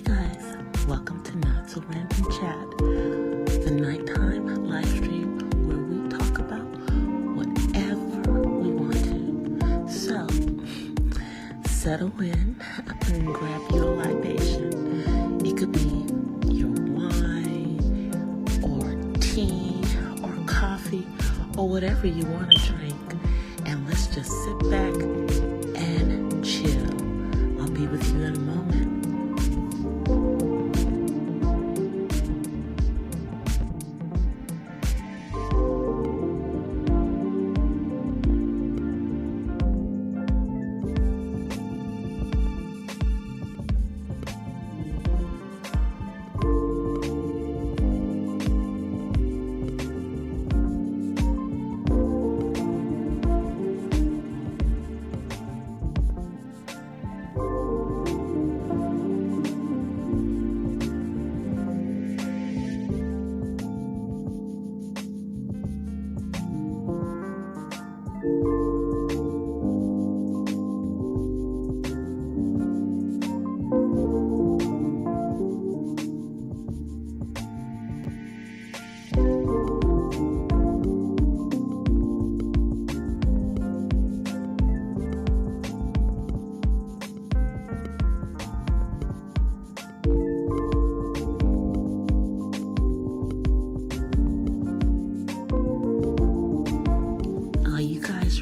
guys, welcome to Not So Random Chat, the nighttime live stream where we talk about whatever we want to. So, settle in and grab your libation. It could be your wine or tea or coffee or whatever you want to drink, and let's just sit back and chill. I'll be with you in a moment.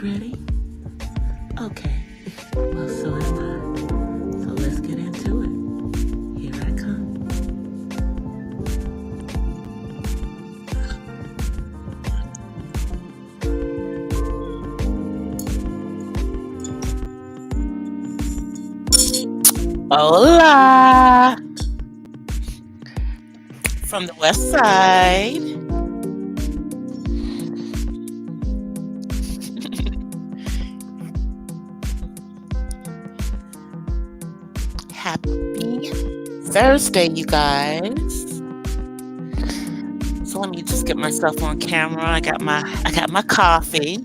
Ready? Okay. Well, so am I. So let's get into it. Here I come. Hola! From the west side. Happy Thursday, you guys. So let me just get myself on camera. I got my coffee.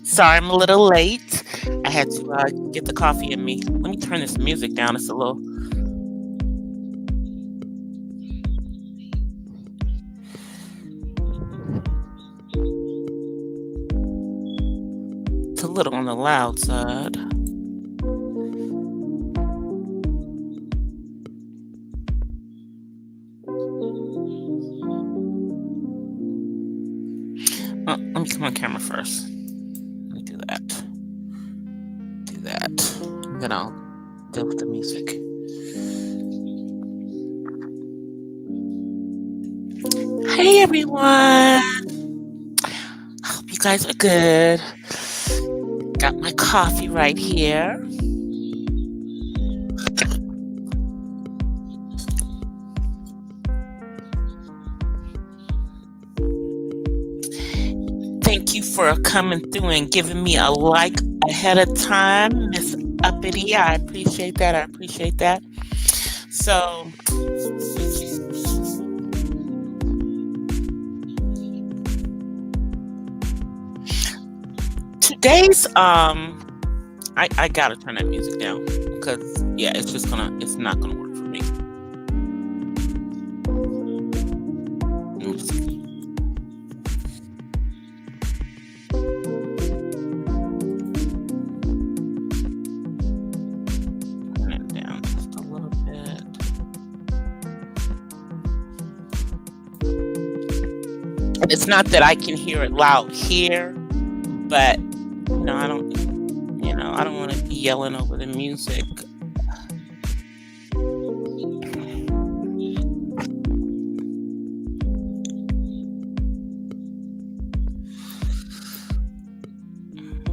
Sorry, I'm a little late. I had to get the coffee in me. Let me turn this music down. It's a little on the loud side. Let me come on camera first. Let me do that. And then I'll deal with the music. Hey everyone! I hope you guys are good. Got my coffee right here. Thank you for coming through and giving me a like ahead of time, Miss Atty. I appreciate that. So, today's I gotta turn that music down because it's not gonna work for me. It's not that I can hear it loud here, but I don't want to be yelling over the music.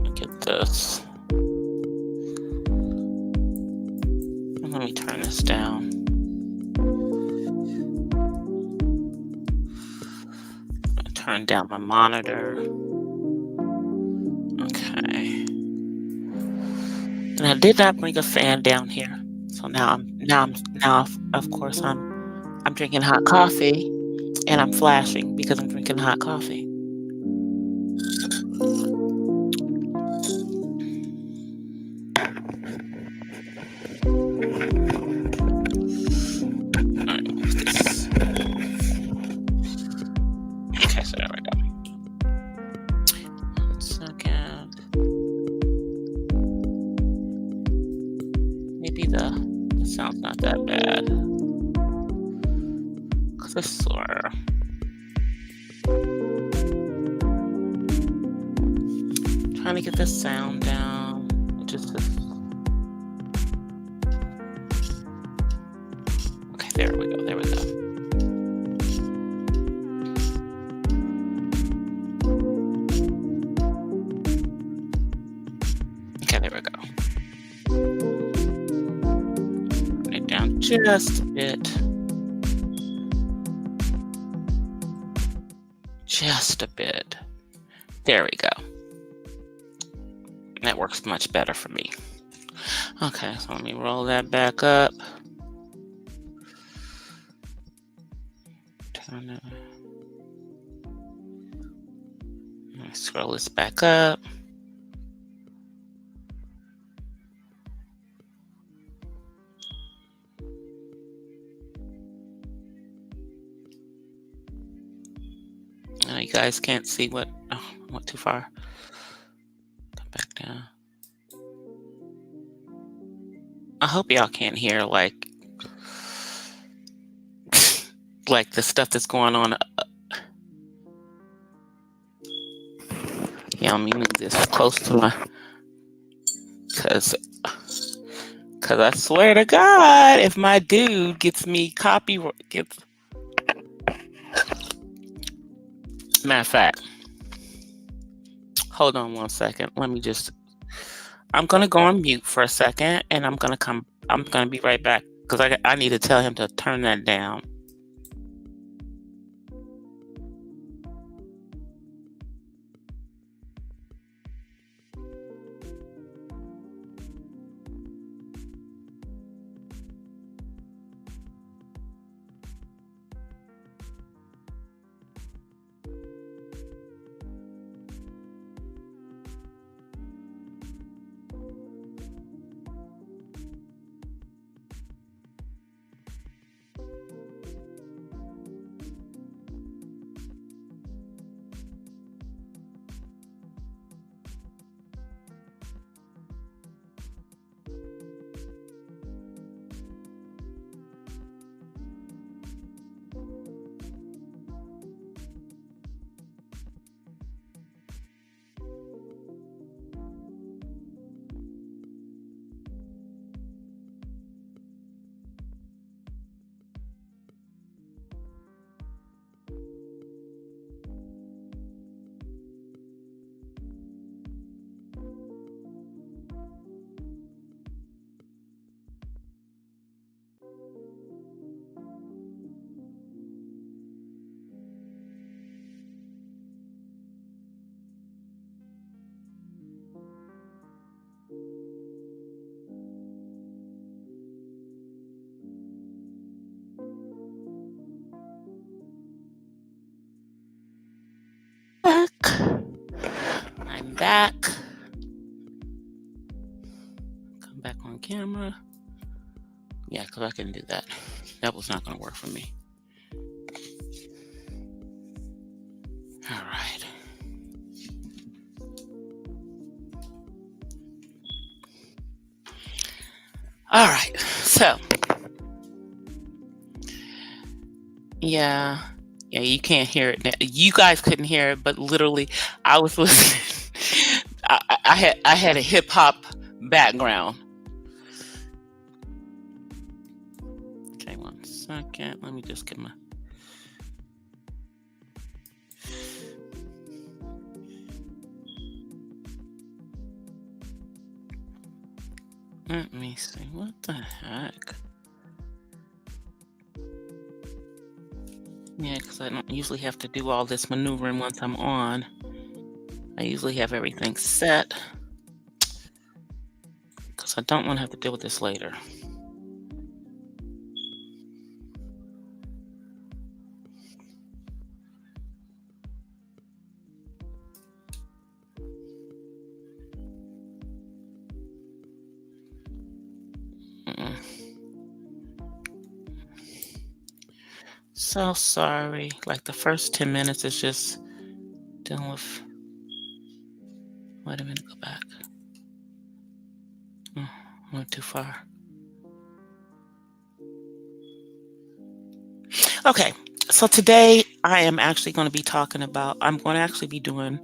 Look at this. Let me turn this down. Turn down my monitor. Okay. And I did not bring a fan down here. So now of course I'm drinking hot coffee and I'm flashing because I'm drinking hot coffee. Officer. Trying to get the sound down. Okay, there we go. There we go. Okay, there we go. Bring it down just a bit. Just a bit. There we go. That works much better for me. Okay, so let me roll that back up. Turn it. Let me scroll this back up. You guys can't see what. Oh, I went too far. Come back down. I hope y'all can't hear like the stuff that's going on. Yeah, let me move this close to my. Cause I swear to God, if my dude gets me Matter of fact, hold on one second. I'm gonna go on mute for a second, and I'm gonna be right back because I need to tell him to turn that down. I'm back. Come back on camera. Yeah, because I can do that. That was not going to work for me. All right. All right. So, yeah, you can't hear it now. You guys couldn't hear it, but literally, I was listening. I had a hip hop background. Okay, 1 second. Let me just get my. Let me see. What the heck? Yeah, because I don't usually have to do all this maneuvering once I'm on. I usually have everything set because I don't want to have to deal with this later. So sorry. Like the first 10 minutes is just dealing with. Wait a minute, go back. Went too far. Okay, So today I am actually going to be talking about, I'm going to actually be doing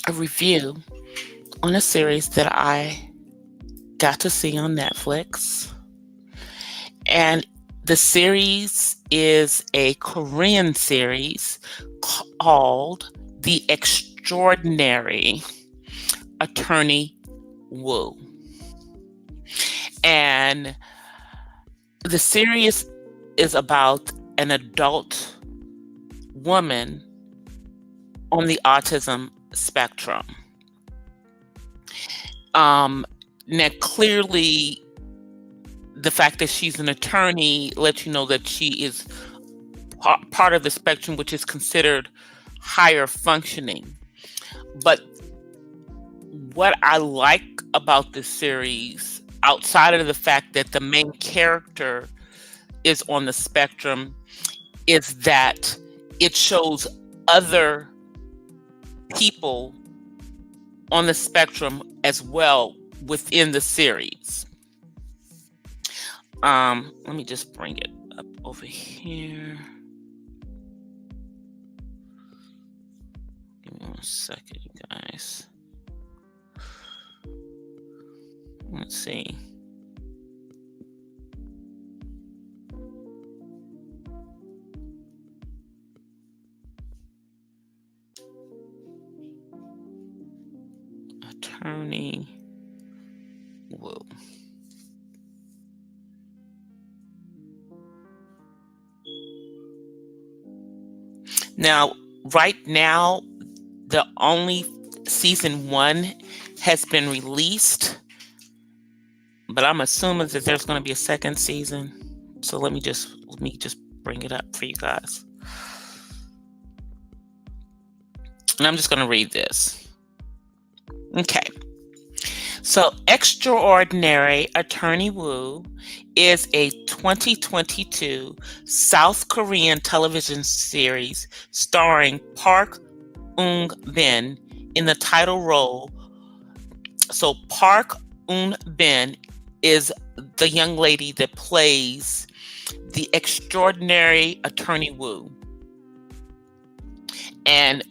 a review on a series that I got to see on Netflix. And the series is a Korean series called The Extraordinary Attorney Woo. And the series is about an adult woman on the autism spectrum. Now, clearly, the fact that she's an attorney lets you know that she is part of the spectrum, which is considered higher functioning. But what I like about this series, outside of the fact that the main character is on the spectrum, is that it shows other people on the spectrum as well within the series. Let me just bring it up over here. Give me 1 second, you guys. Let's see. Attorney Woo. Now, right now, the only season 1 has been released, but I'm assuming that there's going to be a second season. So let me just bring it up for you guys. And I'm just going to read this. Okay. So, Extraordinary Attorney Woo is a 2022 South Korean television series starring Park Eun-bin in the title role. So, Park Eun-bin is the young lady that plays the Extraordinary Attorney Woo. And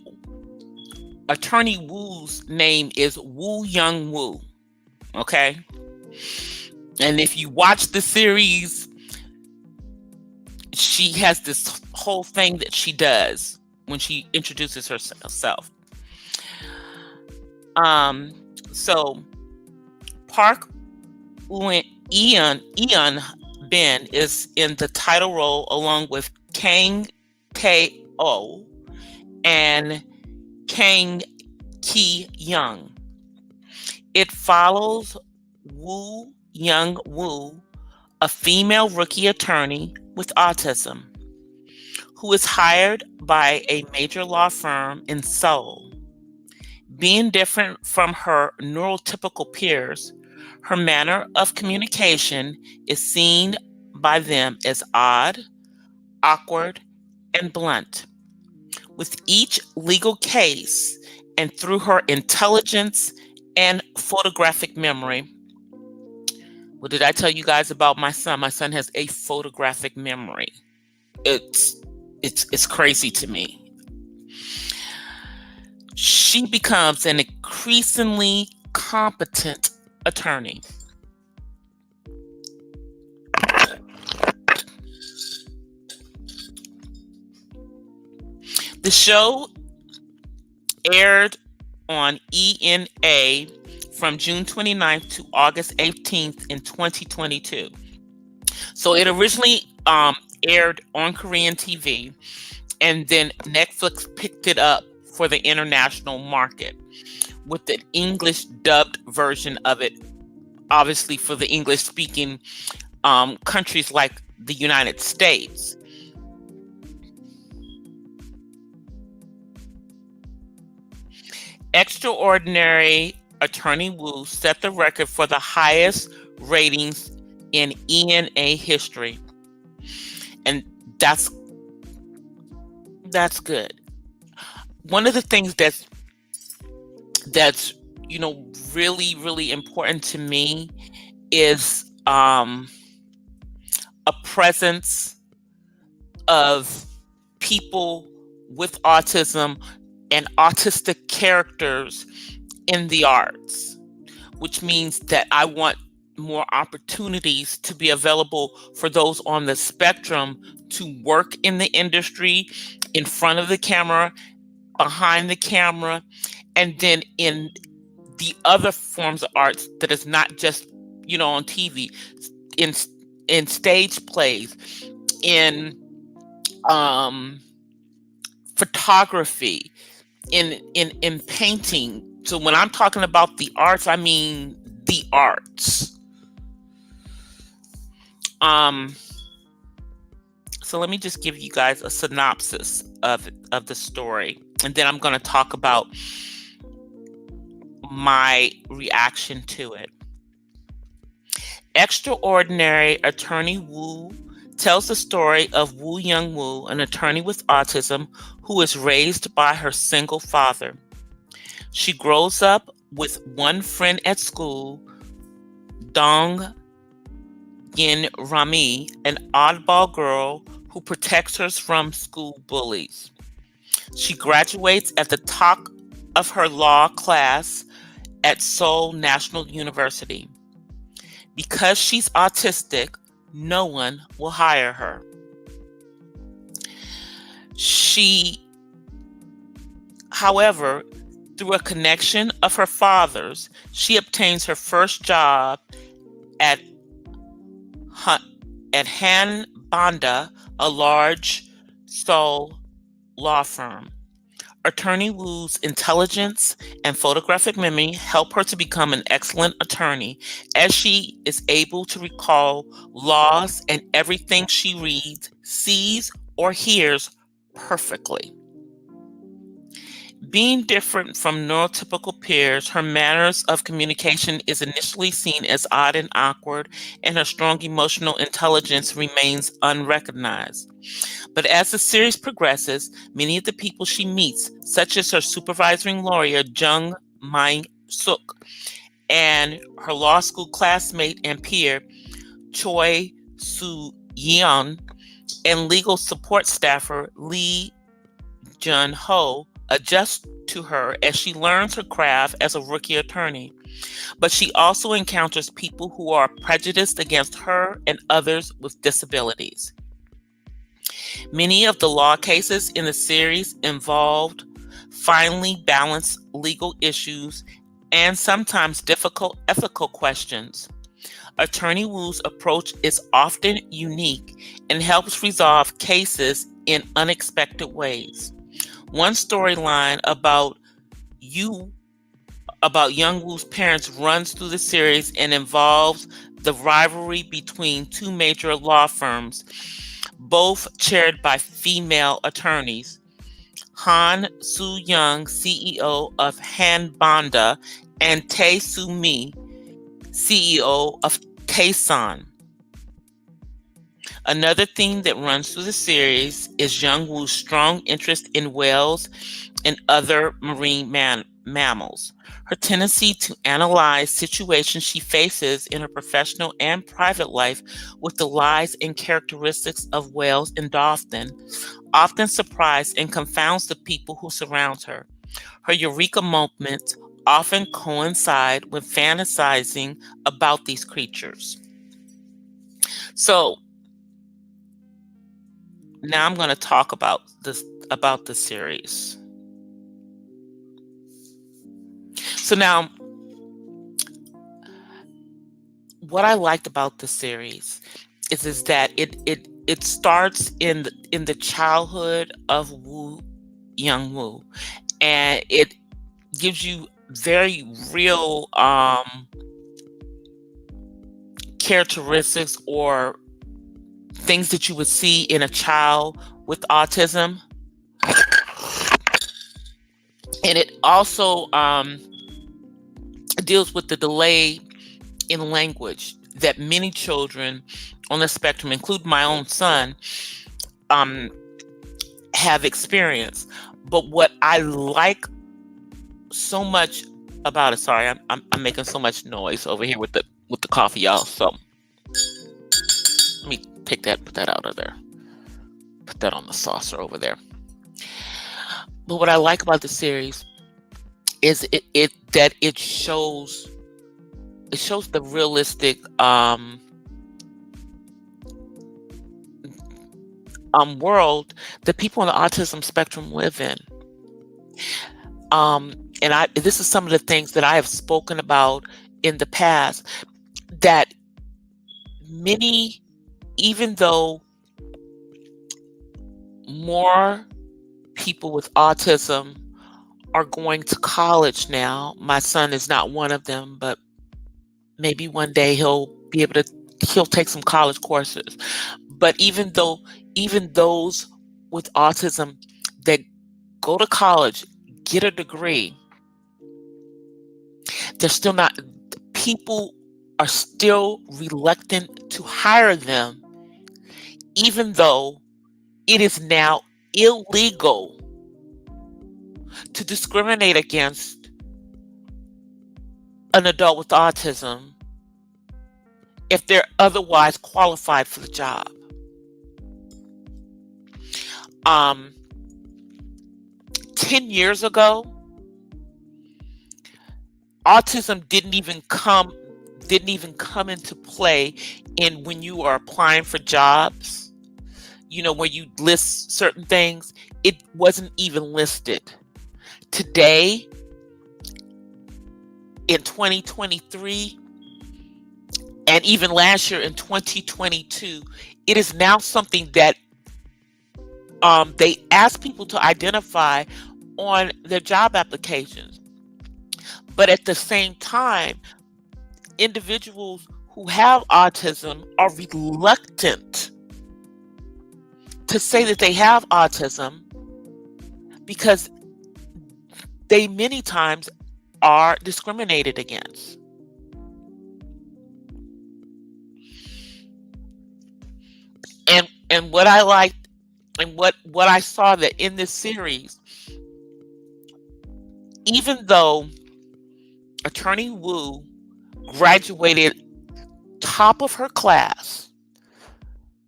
Attorney Woo's name is Woo Young Woo. Okay. And if you watch the series, she has this whole thing that she does when she introduces herself. So Park Eun Bin is in the title role along with Kang Tae-oh and Kang Ki-young. It follows Woo Young Woo, a female rookie attorney with autism, who is hired by a major law firm in Seoul. Being different from her neurotypical peers, her manner of communication is seen by them as odd, awkward, and blunt. With each legal case, and through her intelligence and photographic memory. What did I tell you guys about my son? My son has a photographic memory. It's crazy to me. She becomes an increasingly competent attorney. The show aired on ENA from June 29th to August 18th in 2022. So it originally aired on Korean TV, and then Netflix picked it up for the international market with the English dubbed version of it, obviously for the English speaking countries like the United States. Extraordinary Attorney Woo set the record for the highest ratings in ENA history. And that's good. One of the things that's really, really important to me is a presence of people with autism and autistic characters in the arts, which means that I want more opportunities to be available for those on the spectrum to work in the industry, in front of the camera, behind the camera, and then in the other forms of arts that is not just, on TV, in in stage plays, in photography, in painting. So when I'm talking about the arts, I mean the arts. So let me just give you guys a synopsis of the story, and then I'm going to talk about my reaction to it. Extraordinary Attorney Woo tells the story of Woo Young Woo, an attorney with autism who is raised by her single father. She grows up with one friend at school, Dong Yin Rami, an oddball girl who protects her from school bullies. She graduates at the top of her law class at Seoul National University. Because she's autistic, no one will hire her. However, through a connection of her father's, she obtains her first job at Han Banda, a large Seoul law firm. Attorney Woo's intelligence and photographic memory help her to become an excellent attorney, as she is able to recall laws and everything she reads, sees, or hears perfectly. Being different from neurotypical peers, her manners of communication is initially seen as odd and awkward, and her strong emotional intelligence remains unrecognized. But as the series progresses, many of the people she meets, such as her supervising lawyer, Jung Maing-suk, and her law school classmate and peer, Choi Soo-yeon, and legal support staffer, Lee Jun-ho, adjust to her as she learns her craft as a rookie attorney. But she also encounters people who are prejudiced against her and others with disabilities. Many of the law cases in the series involved finely balanced legal issues and sometimes difficult ethical questions. Attorney Woo's approach is often unique and helps resolve cases in unexpected ways. One storyline about Young Woo's parents runs through the series and involves the rivalry between two major law firms, both chaired by female attorneys. Han Soo-young, CEO of Han Banda, and Tae Soo-mi, CEO of Taesan. Another theme that runs through the series is Young Woo's strong interest in whales and other marine mammals. Her tendency to analyze situations she faces in her professional and private life with the lives and characteristics of whales and dolphins often surprises and confounds the people who surround her. Her eureka moments often coincide with fantasizing about these creatures. So, now I'm going to talk about the series. So now, what I liked about the series is that it starts in the childhood of Young Woo, and it gives you very real characteristics or things that you would see in a child with autism. And it also deals with the delay in language that many children on the spectrum, including my own son, have experienced. But what I like so much about it, sorry, I'm making so much noise over here with the coffee, y'all. So let me put that out of there. Put that on the saucer over there. But what I like about the series is it shows the realistic world that people on the autism spectrum live in. And this is some of the things that I have spoken about in the past, that many, even though more people with autism are going to college now, my son is not one of them, but maybe one day he'll take some college courses. But even those with autism that go to college, get a degree, people are still reluctant to hire them, even though it is now illegal to discriminate against an adult with autism if they're otherwise qualified for the job. 10 years ago, autism didn't even come into play in when you are applying for jobs. When you list certain things, it wasn't even listed. Today, in 2023, and even last year in 2022, it is now something that they ask people to identify on their job applications. But at the same time, individuals who have autism are reluctant to say that they have autism because they many times are discriminated against. And what I liked and what I saw that in this series, even though Attorney Wu graduated top of her class,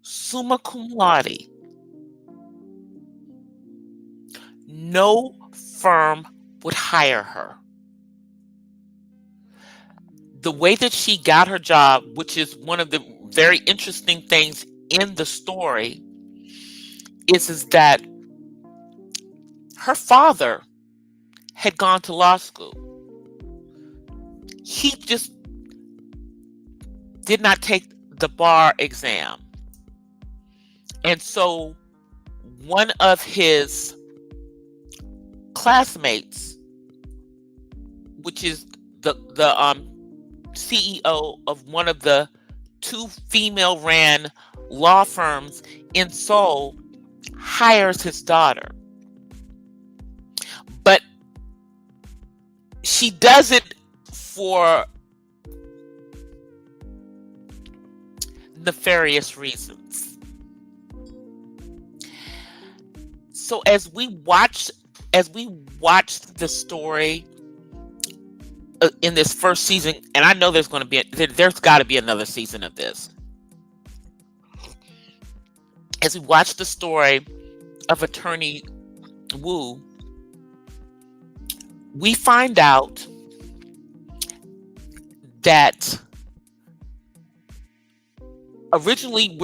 summa cum laude, no firm would hire her. The way that she got her job, which is one of the very interesting things in the story, is that her father had gone to law school. He just did not take the bar exam. And so one of his classmates, which is the CEO of one of the 2 female-ran law firms in Seoul, hires his daughter. But she does it for nefarious reasons. So as we watched the story in this first season, and I know there's got to be another season of this. As we watch the story of Attorney Wu, we find out that originally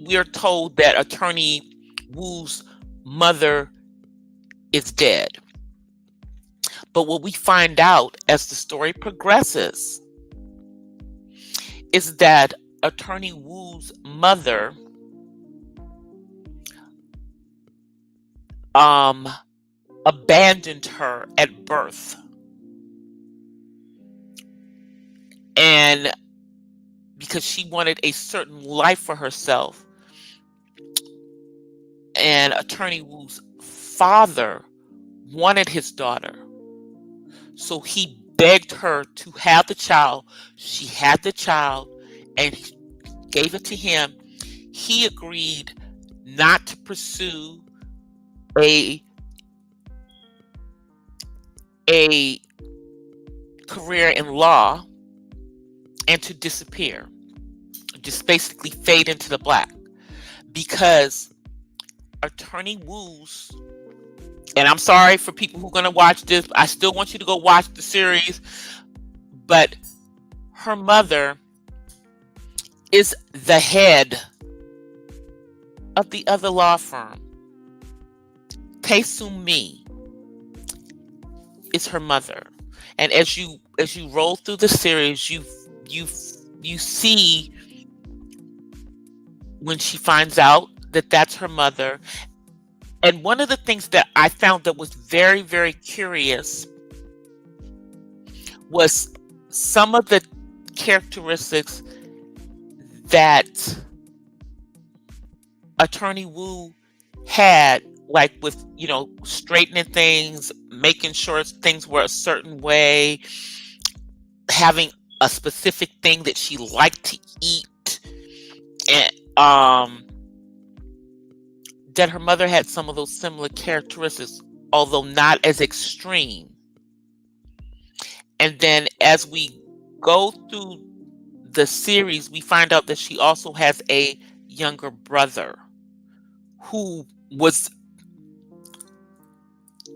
we're told that Attorney Wu's mother is dead. But what we find out as the story progresses is that Attorney Wu's mother abandoned her at birth. And because she wanted a certain life for herself. And Attorney Wu's father wanted his daughter. So he begged her to have the child. She had the child and he gave it to him. He agreed not to pursue a career in law and to disappear just basically fade into the black, because Attorney Wu's, and I'm sorry for people who are going to watch this, I still want you to go watch the series, but her mother is the head of the other law firm. Tae-Soo-mi is her mother. And as you roll through the series, you see when she finds out that that's her mother. And one of the things that I found that was very, very curious was some of the characteristics that Attorney Wu had, like with, straightening things, making sure things were a certain way, having a specific thing that she liked to eat, and that her mother had some of those similar characteristics, although not as extreme. And then as we go through the series, we find out that she also has a younger brother who was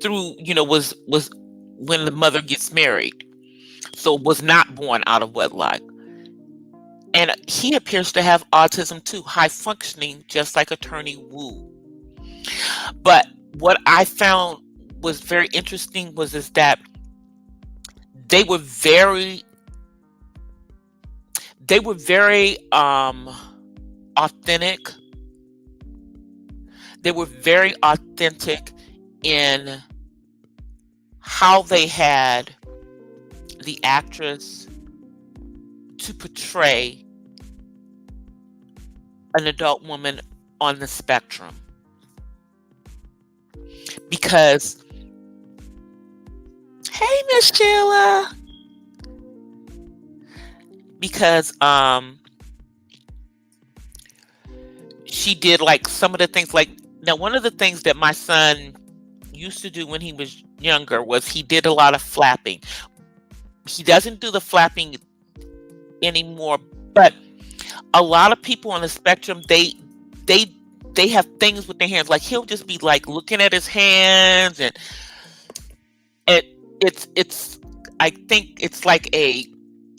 was when the mother gets married, so was not born out of wedlock. And he appears to have autism too, high functioning, just like Attorney Wu. But what I found was very interesting is that they were very authentic. They were very authentic in how they had the actress to portray an adult woman on the spectrum. Because, hey, Miss Sheila. Because she did like some of the things, like, now one of the things that my son used to do when he was younger was he did a lot of flapping. He doesn't do the flapping anymore, but a lot of people on the spectrum, they have things with their hands, like he'll just be like looking at his hands, and it's I think it's like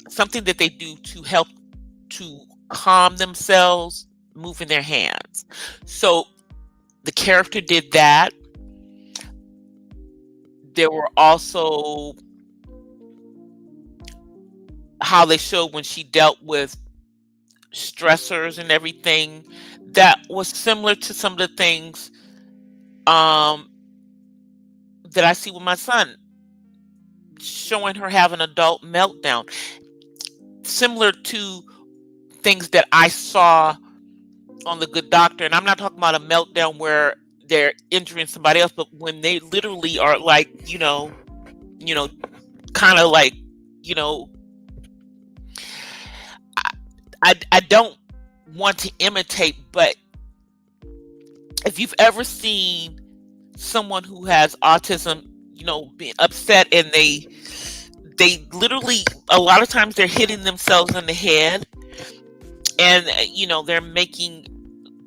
something that they do to help to calm themselves, moving their hands. So the character did that. There were also how they showed when she dealt with stressors and everything that was similar to some of the things that I see with my son, showing her have an adult meltdown, similar to things that I saw on The Good Doctor. And I'm not talking about a meltdown where they're injuring somebody else, but when they literally are like, kind of like, I don't want to imitate, but if you've ever seen someone who has autism, being upset, and they literally, a lot of times they're hitting themselves in the head, and they're making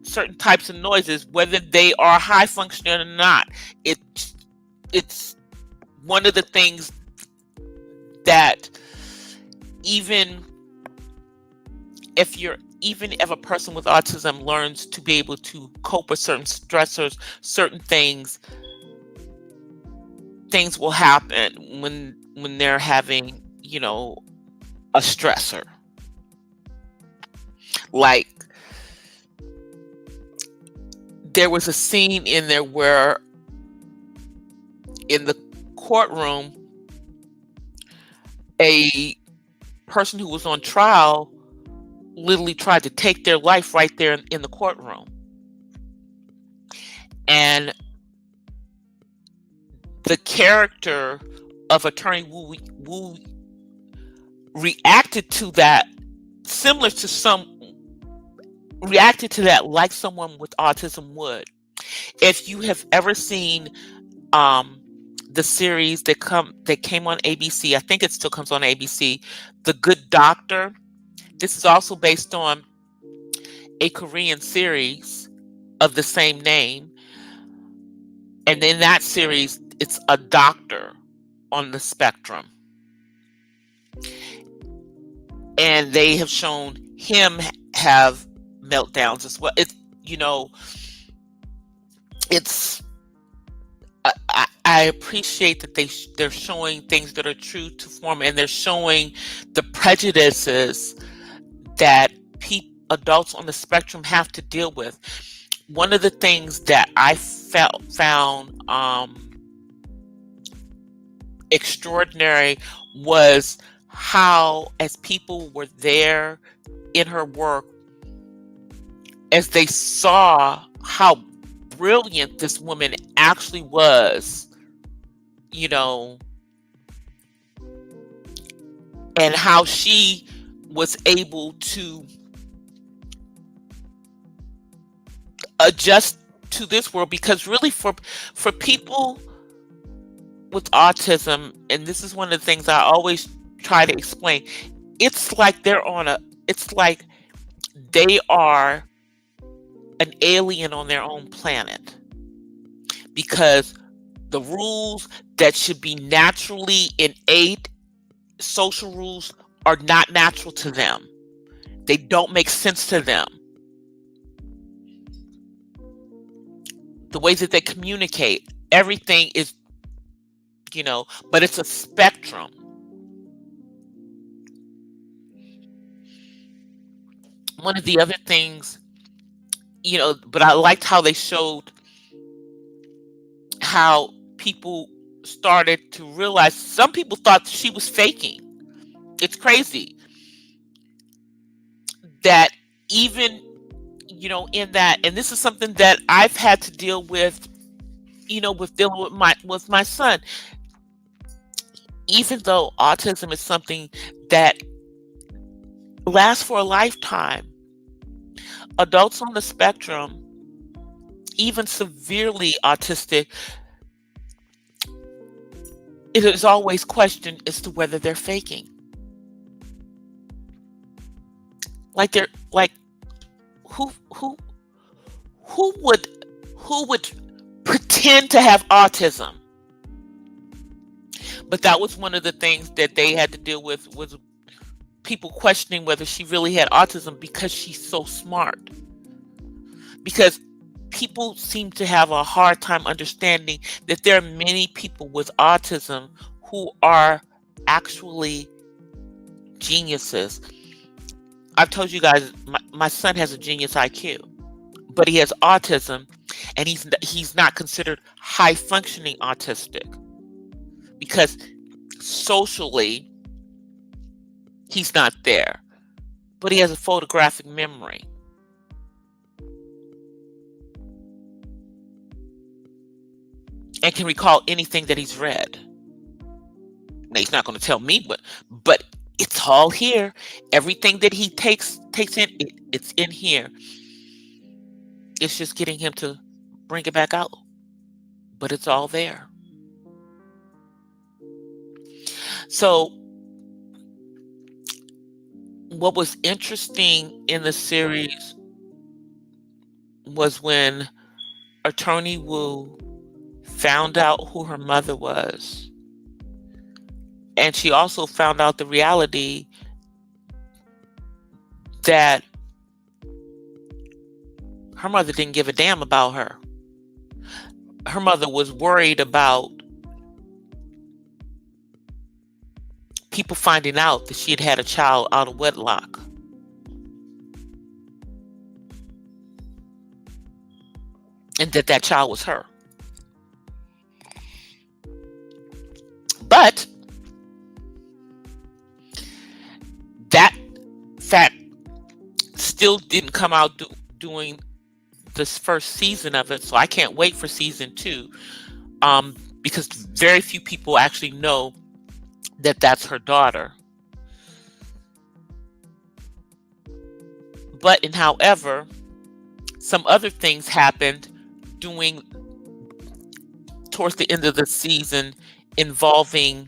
certain types of noises, whether they are high functioning or not. It's one of the things that even if a person with autism learns to be able to cope with certain stressors, certain things will happen when they're having, a stressor. Like, there was a scene in there where in the courtroom, a person who was on trial literally tried to take their life right there in the courtroom. And the character of Attorney Wu reacted to that like someone with autism would. If you have ever seen the series that came on ABC, I think it still comes on ABC, The Good Doctor. This is also based on a Korean series of the same name. And in that series, it's a doctor on the spectrum. And they have shown him have meltdowns as well. It's, it's, I appreciate that they're showing things that are true to form, and they're showing the prejudices that adults on the spectrum have to deal with. One of the things that I found extraordinary was how, as people were there in her work, as they saw how brilliant this woman actually was, and how she was able to adjust to this world. Because really, for people with autism, and this is one of the things I always try to explain, it's like they are an alien on their own planet, because the rules that should be naturally innate social rules are not natural to them. They don't make sense to them. The ways that they communicate, everything is, but it's a spectrum. One of the other things, but I liked how they showed how people started to realize, some people thought she was faking. It's crazy that even, in that, and this is something that I've had to deal with, with dealing with my son. Even though autism is something that lasts for a lifetime, adults on the spectrum, even severely autistic, it is always questioned as to whether they're faking. Like who would pretend to have autism? But that was one of the things that they had to deal with, was people questioning whether she really had autism, because she's so smart. Because people seem to have a hard time understanding that there are many people with autism who are actually geniuses. I've told you guys, my son has a genius IQ, but he has autism, and he's not considered high functioning autistic, because socially he's not there, but he has a photographic memory. And can recall anything that he's read. Now, he's not going to tell me, but it's all here. Everything that he takes in, it's in here. It's just getting him to bring it back out, but it's all there. So what was interesting in the series was when Attorney Wu found out who her mother was. And she also found out the reality that her mother didn't give a damn about her. Her mother was worried about people finding out that she had had a child out of wedlock. And that child was her. But that fact still didn't come out during this first season of it, so I can't wait for season 2, because very few people actually know that that's her daughter. But however, some other things happened towards the end of the season involving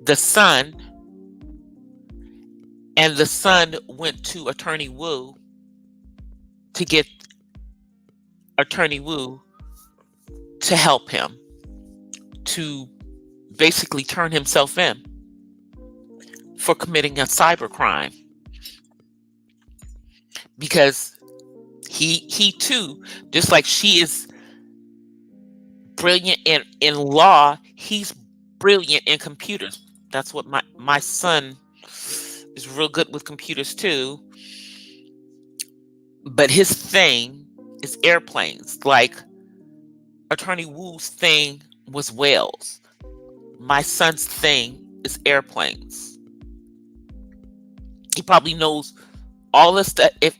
the son, and the son went to Attorney Wu to get Attorney Wu to help him to basically turn himself in for committing a cybercrime, because he too, just like she is brilliant in law, he's brilliant in computers. That's what my son is real good with computers too. But his thing is airplanes. Like Attorney Wu's thing was whales. My son's thing is airplanes. He probably knows all this stuff. If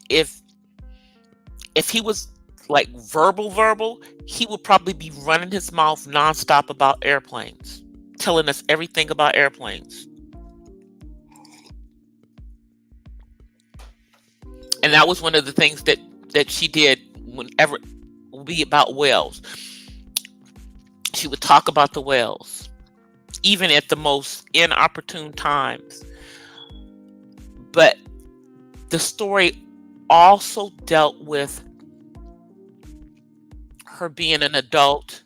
he was like verbal, he would probably be running his mouth nonstop about airplanes, telling us everything about airplanes. And that was one of the things that she did whenever it would be about whales. She would talk about the whales, even at the most inopportune times. But the story also dealt with her being an adult,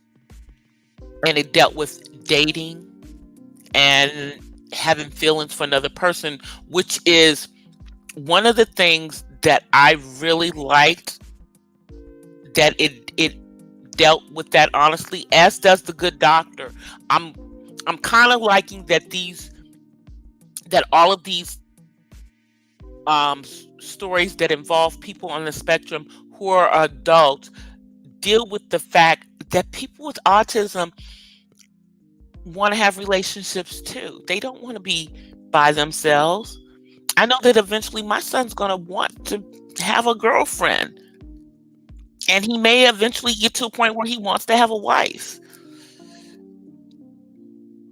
and it dealt with dating and having feelings for another person, which is one of the things that I really liked, that it dealt with that honestly, as does The Good Doctor. I'm kind of liking that all of these stories that involve people on the spectrum who are adults deal with the fact that people with autism want to have relationships too. They don't want to be by themselves. I know that eventually my son's going to want to have a girlfriend, and he may eventually get to a point where he wants to have a wife,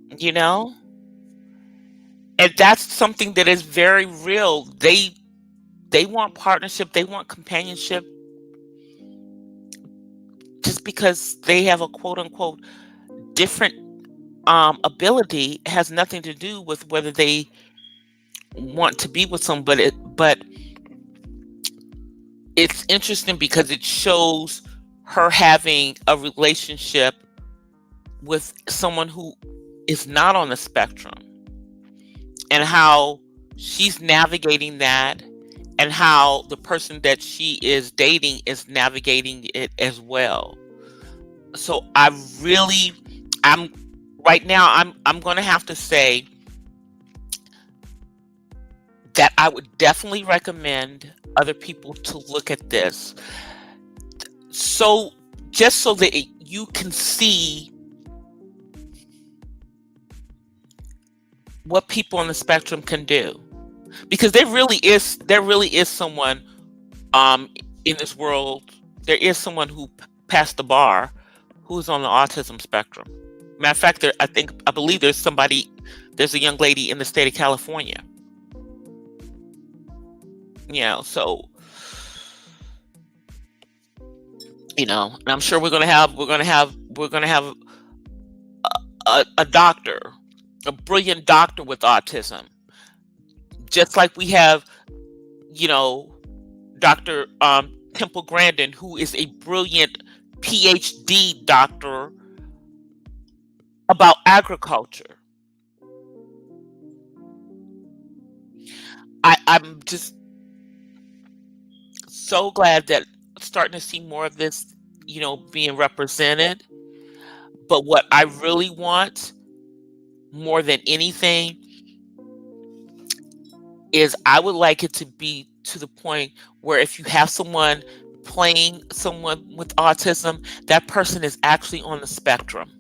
and that's something that is very real. They want partnership, they want companionship. Just because they have a quote unquote different ability has nothing to do with whether they want to be with somebody. But it's interesting because it shows her having a relationship with someone who is not on the spectrum, and how she's navigating that, and how the person that she is dating is navigating it as well. So I'm right now I'm going to have to say that I would definitely recommend other people to look at this, so just so that you can see what people on the spectrum can do, because there really is someone in this world. There is someone who passed the bar who's on the autism spectrum. Matter of fact, I believe there's a young lady in the state of California. So and I'm sure we're gonna have a doctor, a brilliant doctor with autism, just like we have Dr. Temple Grandin, who is a brilliant PhD doctor about agriculture. I'm just so glad that starting to see more of this, being represented. But what I really want more than anything is I would like it to be to the point where if you have someone playing someone with autism, that person is actually on the spectrum.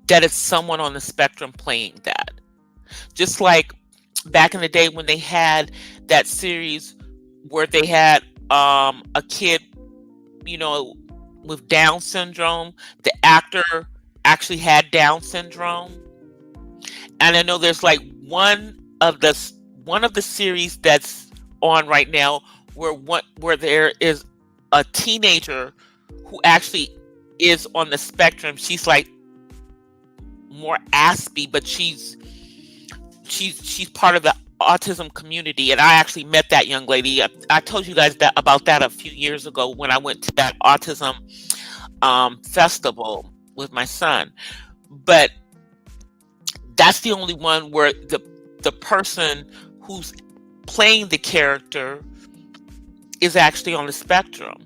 That is someone on the spectrum playing that. Just like back in the day when they had that series where they had a kid, with Down syndrome. The actor actually had Down syndrome. And I know there's like one of the series that's on right now where there is a teenager who actually is on the spectrum. She's like more Aspie, but she's part of the autism community, and I actually met that young lady. I told you guys that about that a few years ago when I went to that autism festival with my son. But that's the only one where the person who's playing the character is actually on the spectrum.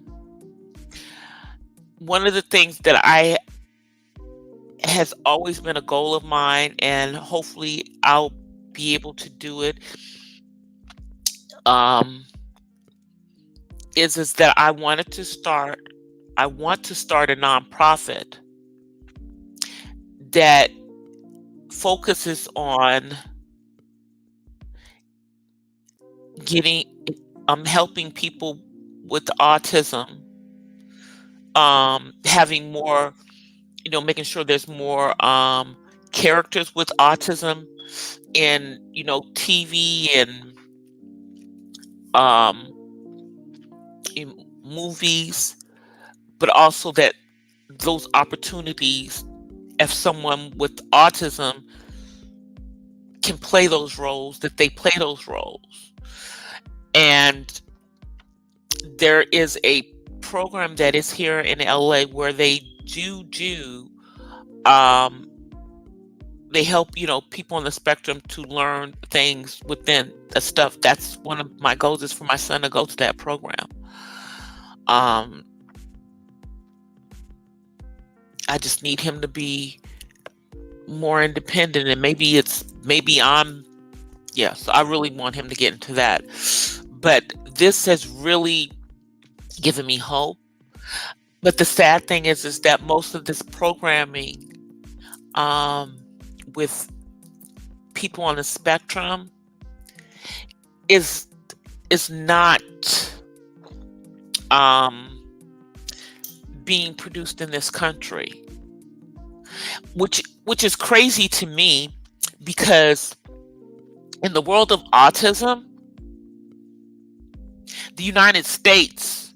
One of the things that I has always been a goal of mine, and hopefully I'll be able to do it, um, is that I want to start a nonprofit that focuses on getting helping people with autism, having more, making sure there's more characters with autism in, TV and um, in movies, but also that those opportunities, if someone with autism can play those roles, that they play those roles. And there is a program that is here in LA where they do they help, people on the spectrum to learn things within the stuff. That's one of my goals, is for my son to go to that program. I just need him to be more independent, and maybe I'm, yes, I really want him to get into that. But this has really given me hope. But the sad thing is that most of this programming with people on the spectrum is not being produced in this country, which is crazy to me, because in the world of autism, the United States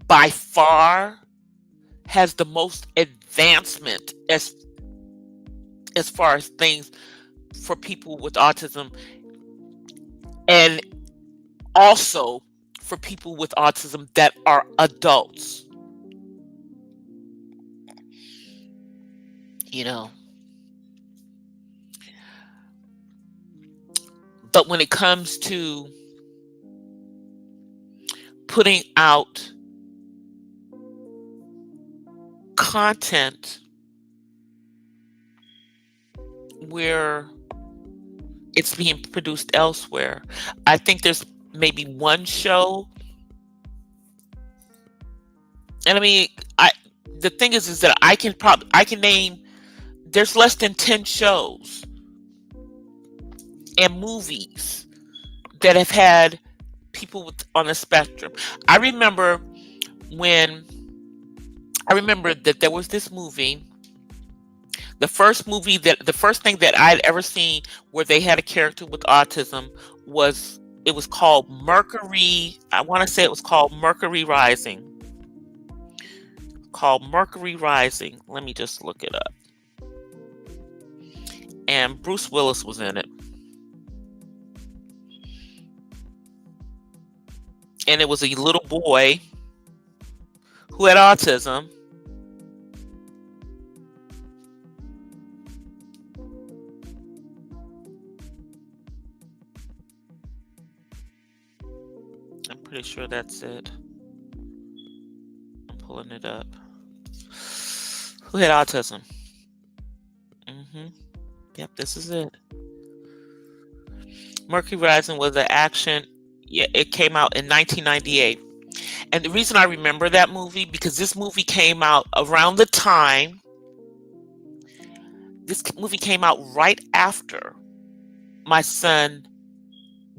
by far has the most advancement as far as things for people with autism, and also for people with autism that are adults. But when it comes to putting out content where it's being produced elsewhere, I think there's maybe one show. And I mean, the thing is that I can name, there's less than 10 shows and movies that have had people on the spectrum. I remember that there was this movie. The first thing that I'd ever seen where they had a character with autism was called Mercury. I want to say it was called Mercury Rising. Let me just look it up. And Bruce Willis was in it. And it was a little boy who had autism. I'm pretty sure that's it. I'm pulling it up. Who had autism? Yep, this is it. Mercury Rising was an action. Yeah, it came out in 1998. And the reason I remember that movie, because this movie came out around the time. This movie came out right after my son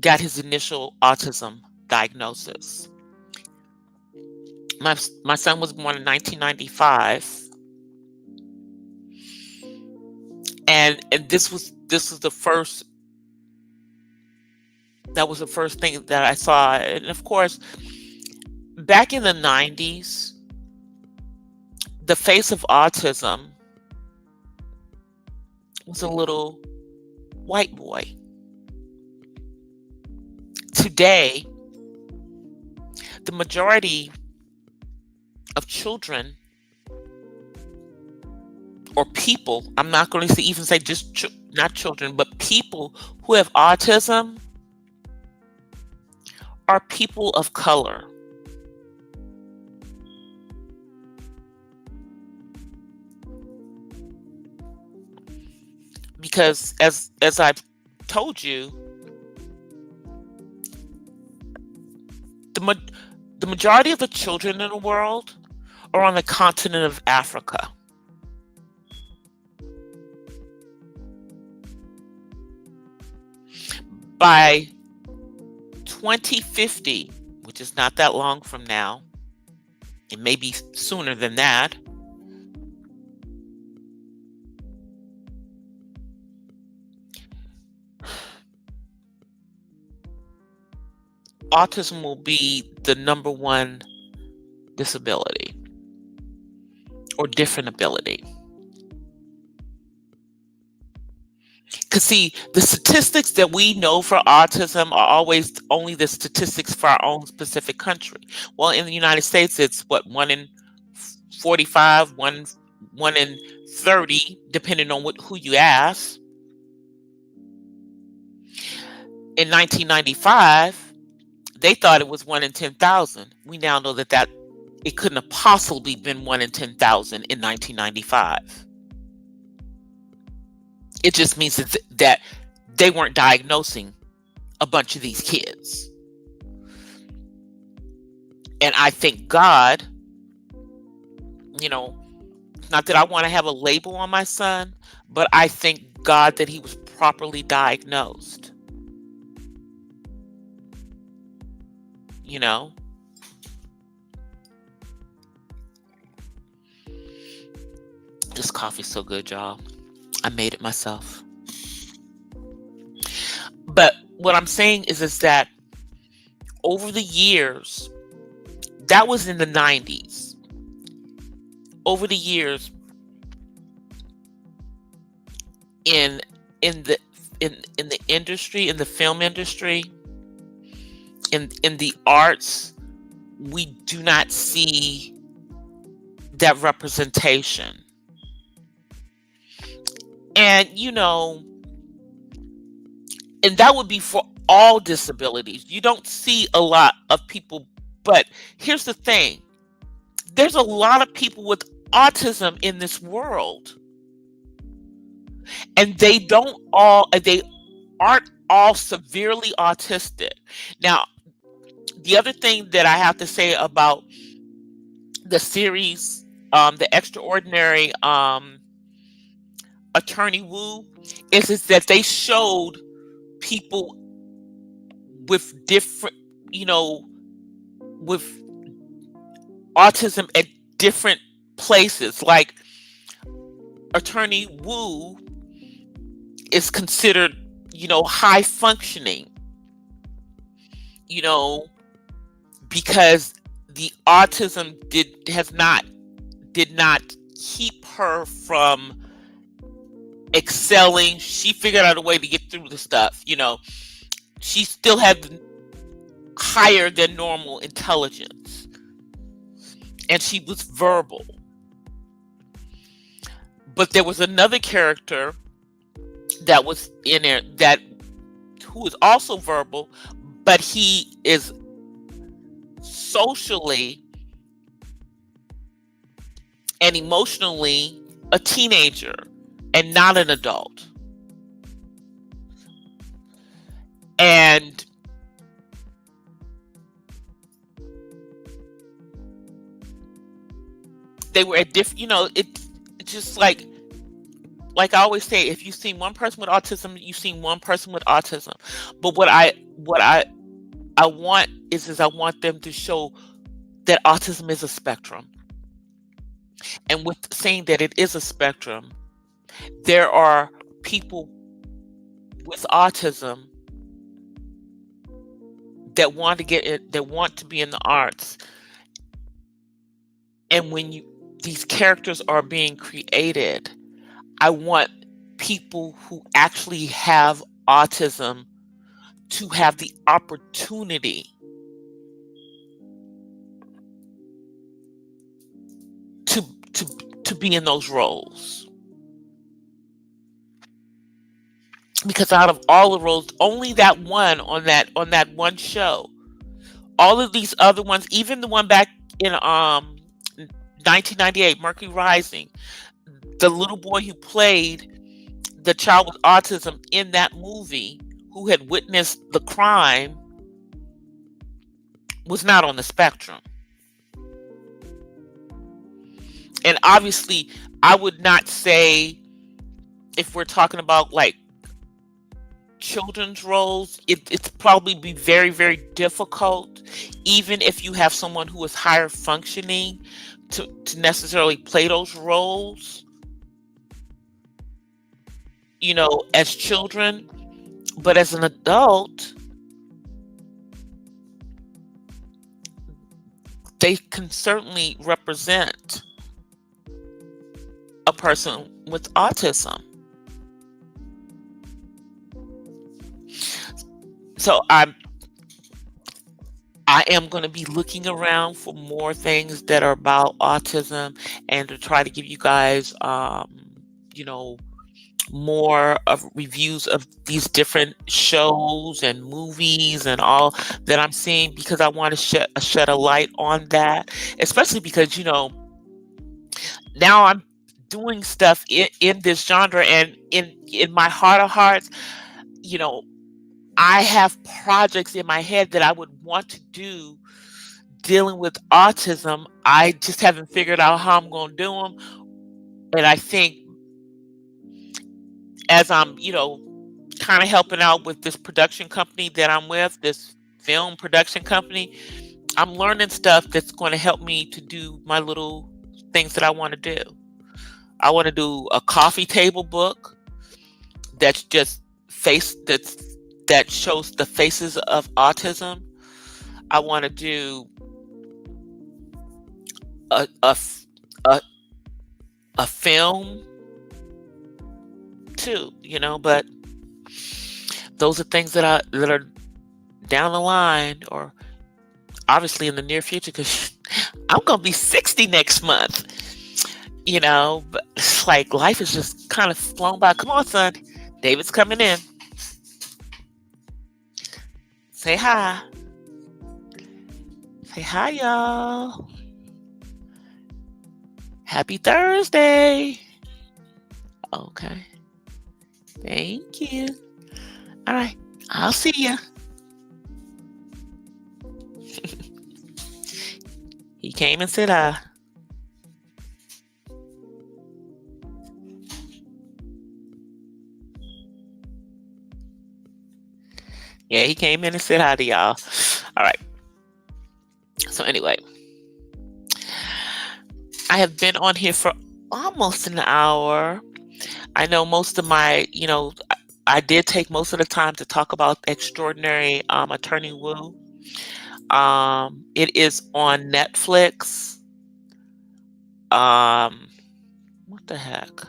got his initial autism diagnosis. My son was born in 1995. And this was the first. That was the first thing that I saw. And of course, back in the 90s, the face of autism was a little white boy. today, the majority of children or people, I'm not going to even say just not children, but people who have autism are people of color. Because as I've told you, the majority of the children in the world are on the continent of Africa. By 2050, which is not that long from now, it may be sooner than that, autism will be the number one disability or different ability. Because see, the statistics that we know for autism are always only the statistics for our own specific country. Well, in the United States, it's what, 1 in 45, 1 in 30, depending on who you ask. In 1995, they thought it was 1 in 10,000. We now know that it couldn't have possibly been 1 in 10,000 in 1995. It just means that they weren't diagnosing a bunch of these kids. And I thank God, not that I want to have a label on my son, but I thank God that he was properly diagnosed. This coffee's so good, y'all. I made it myself. But what I'm saying is that over the years, that was in the 90s. Over the years, in the industry, in the film industry, in the arts, we do not see that representation. And and that would be for all disabilities. You don't see a lot of people, but here's the thing. There's a lot of people with autism in this world. And they aren't all severely autistic. Now, the other thing that I have to say about the series, The Extraordinary Attorney Wu, is that they showed people with different, with autism at different places. Like Attorney Wu is considered, high functioning, because the autism did not keep her from excelling. She figured out a way to get through the stuff. She still had higher than normal intelligence, and she was verbal. But there was another character that was in there who is also verbal, but he is socially and emotionally a teenager and not an adult. And they were at different, it's just like I always say, if you've seen one person with autism, you've seen one person with autism. But what I want is I want them to show that autism is a spectrum. And with saying that it is a spectrum, there are people with autism that want to be in the arts. And when these characters are being created, I want people who actually have autism to have the opportunity to to to be in those roles. Because out of all the roles, only that one on that one show. All of these other ones, even the one back in 1998, Mercury Rising, the little boy who played the child with autism in that movie, who had witnessed the crime, was not on the spectrum. And obviously, I would not say, if we're talking about like children's roles, it's probably be very, very difficult, even if you have someone who is higher functioning, to necessarily play those roles, as children. But as an adult, they can certainly represent a person with autism. So I am going to be looking around for more things that are about autism, and to try to give you guys, more of reviews of these different shows and movies and all that I'm seeing, because I want to shed a light on that, especially because, now I'm doing stuff in this genre, and in my heart of hearts, I have projects in my head that I would want to do dealing with autism. I just haven't figured out how I'm going to do them. And I think, as I'm, kind of helping out with this production company that I'm with, this film production company, I'm learning stuff that's going to help me to do my little things that I want to do. I want to do a coffee table book that's just that shows the faces of autism. I want to do a film too, but those are things that are down the line, or obviously in the near future, because I'm gonna be 60 next month. But it's like life is just kind of flown by. Come on, son. David's coming in. Say hi. Say hi, y'all. Happy Thursday. Okay. Thank you. All right. I'll see ya. He came and said hi. Yeah, he came in and said hi to y'all. All right. So anyway, I have been on here for almost an hour. I know most of my, I did take most of the time to talk about Extraordinary Attorney Wu. It is on Netflix. What the heck?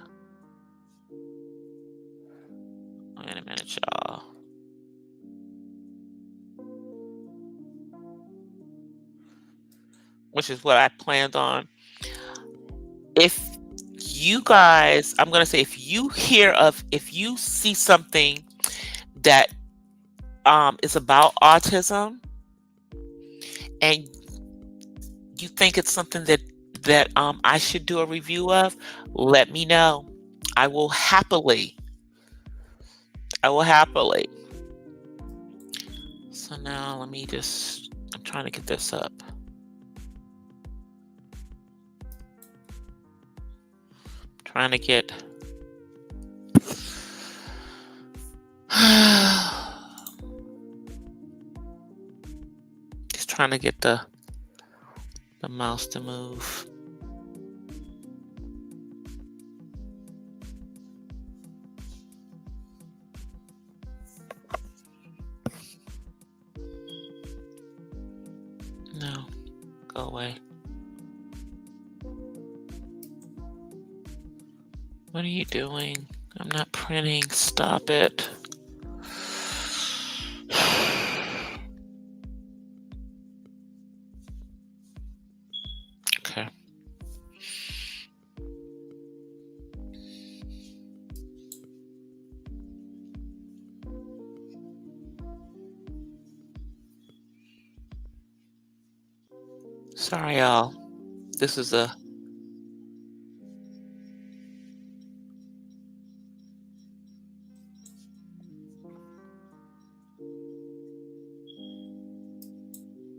Wait a minute, y'all. Which is what I planned on. If you guys, I'm going to say, if you see something that is about autism, and you think it's something that I should do a review of, let me know. I will happily. So now I'm trying to get this up. Trying to get just trying to get the mouse to move. No, go away. What are you doing? I'm not printing. Stop it. Sorry, y'all. This is a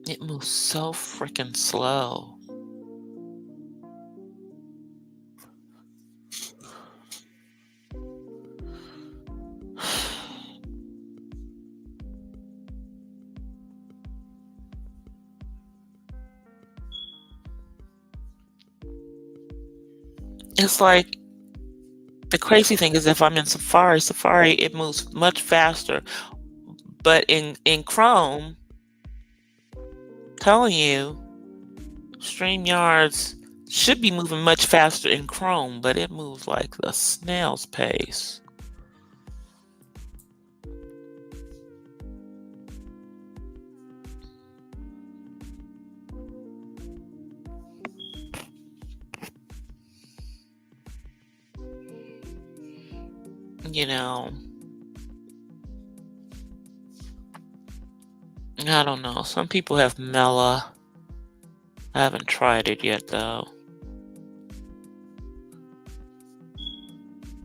it moves so freaking slow. It's like the crazy thing is if I'm in Safari, it moves much faster. But in Chrome, telling you, StreamYards should be moving much faster in Chrome, but it moves like a snail's pace. You know, I don't know. Some people have Mela. I haven't tried it yet though.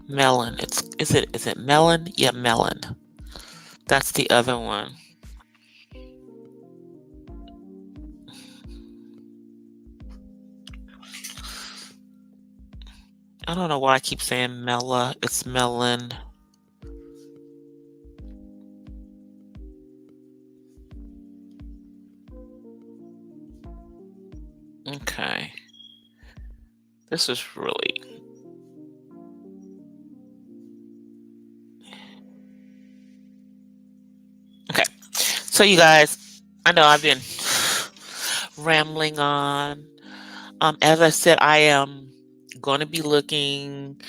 Melon. Is it melon? Yeah, melon. That's the other one. I don't know why I keep saying Mela. It's melon. Okay. This is really... Okay. So you guys, I know I've been rambling on. As I said, I am going to be looking.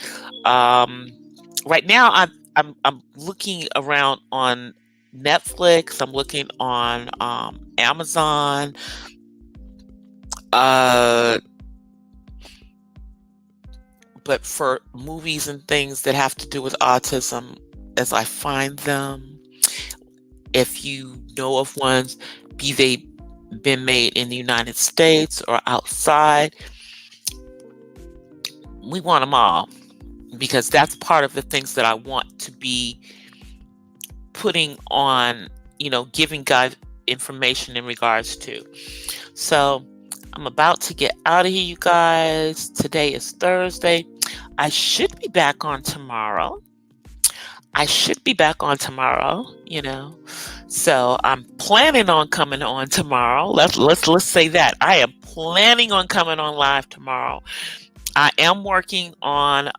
Right now, I'm looking around on Netflix. I'm looking on Amazon. But for movies and things that have to do with autism, as I find them, if you know of ones, be they been made in the United States or outside, we want them all, because that's part of the things that I want to be putting on, giving guys information in regards to. So I'm about to get out of here, you guys. Today is Thursday. I should be back on tomorrow. So I'm planning on coming on tomorrow. Let's say that. I am planning on coming on live tomorrow. I am working on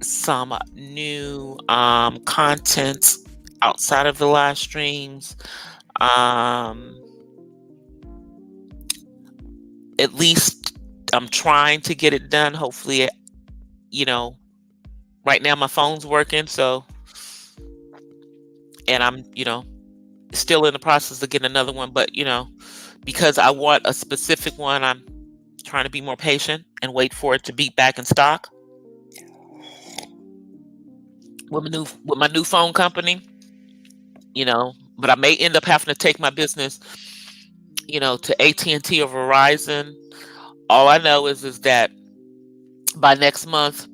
some new content outside of the live streams. At least I'm trying to get it done. Hopefully, right now my phone's working, and I'm, still in the process of getting another one, but because I want a specific one, I'm trying to be more patient and wait for it to be back in stock with my new phone company, but I may end up having to take my business, to AT&T or Verizon. All I know is that by next month,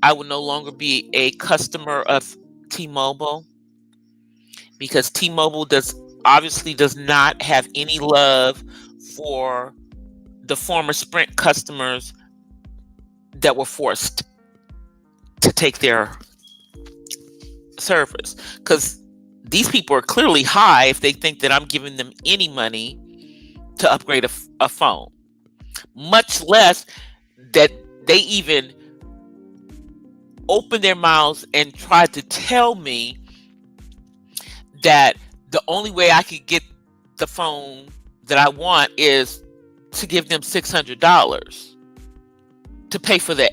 I will no longer be a customer of T-Mobile, because T-Mobile obviously does not have any love for the former Sprint customers that were forced to take their service, because these people are clearly high if they think that I'm giving them any money to upgrade a phone, much less that they even open their mouths and try to tell me that the only way I could get the phone that I want is to give them $600 to pay for the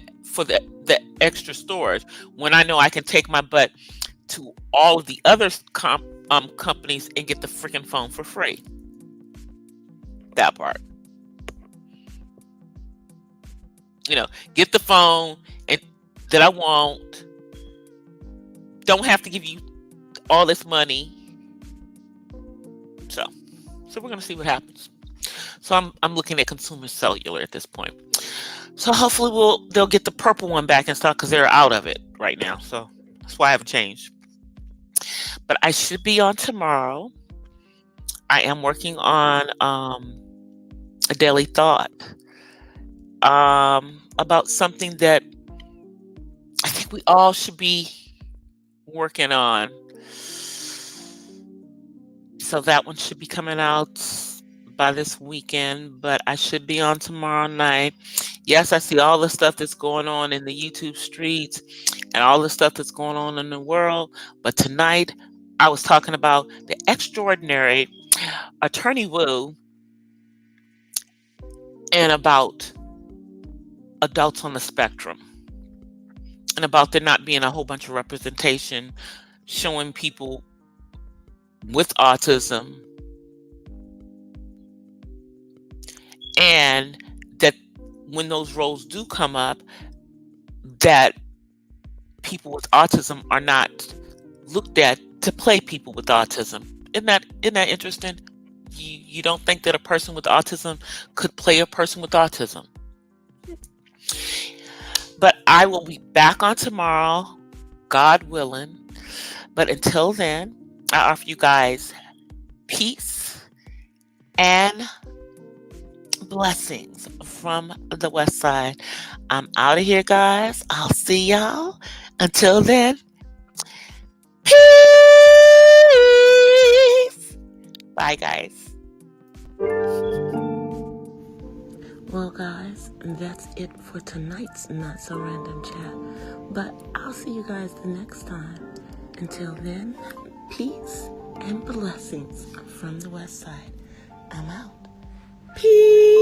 extra storage, when I know I can take my butt to all of the other companies and get the freaking phone for free. That part. Get the phone that I want. Don't have to give you all this money. So we're gonna see what happens. So I'm looking at consumer cellular at this point. So hopefully they'll get the purple one back and stuff because they're out of it right now. So that's why I haven't changed. But I should be on tomorrow. I am working on a daily thought about something that I think we all should be working on. So that one should be coming out by this weekend, but I should be on tomorrow night. Yes, I see all the stuff that's going on in the YouTube streets and all the stuff that's going on in the world. But tonight, I was talking about the extraordinary Attorney Wu and about adults on the spectrum and about there not being a whole bunch of representation showing people with autism, and that when those roles do come up, that people with autism are not looked at to play people with autism. Isn't that interesting? You don't think that a person with autism could play a person with autism. But I will be back on tomorrow, God willing. But until then, I offer you guys peace and blessings from the West Side. I'm out of here, guys. I'll see y'all. Until then, peace. Bye, guys. Well, guys, that's it for tonight's Not So Random Chat. But I'll see you guys the next time. Until then, peace and blessings from the West Side. I'm out. Peace.